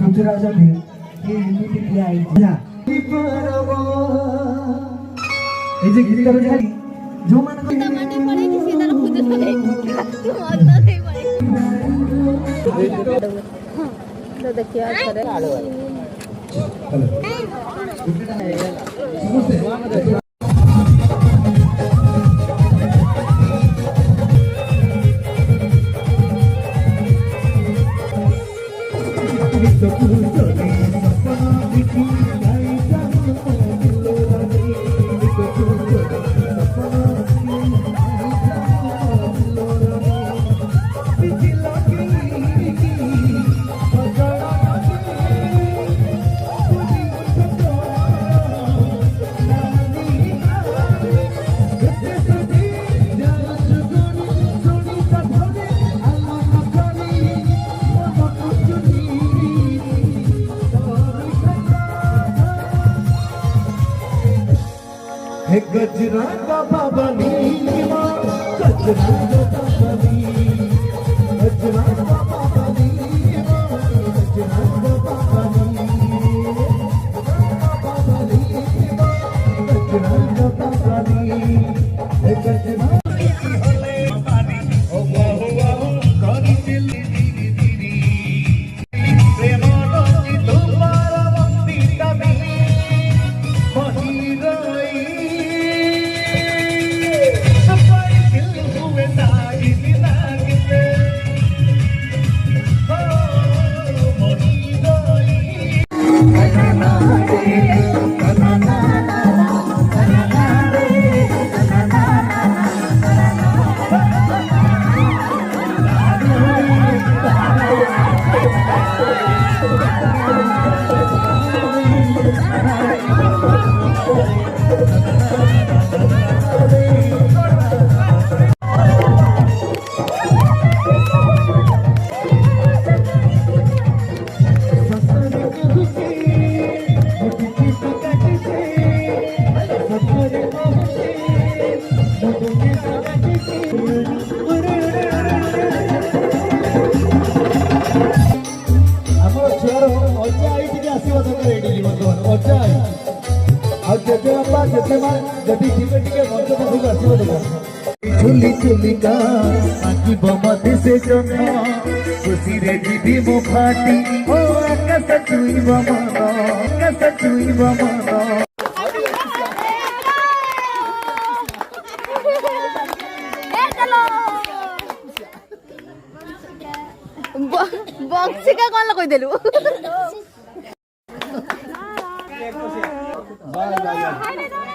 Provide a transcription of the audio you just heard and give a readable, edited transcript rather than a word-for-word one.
गुजराजाने हे MTP आहे हे जे गीत करू झाली जो मन टमाटर पड़े किसी तरह खुद पड़े तू आता नहीं पड़े तो देखिए आज करे गजरा का बाबनी गजरा का बाबनी गजरा का बाबनी गजरा का बाबनी गजरा का बाबनी गजरा झुली झुलिका आखि बमती से जन्म खुशी रे जीवी मो फाटी ओ आकाश छुईब मन आकाश छुईब मन बक्सी का कौन लगा देलु बाय बाय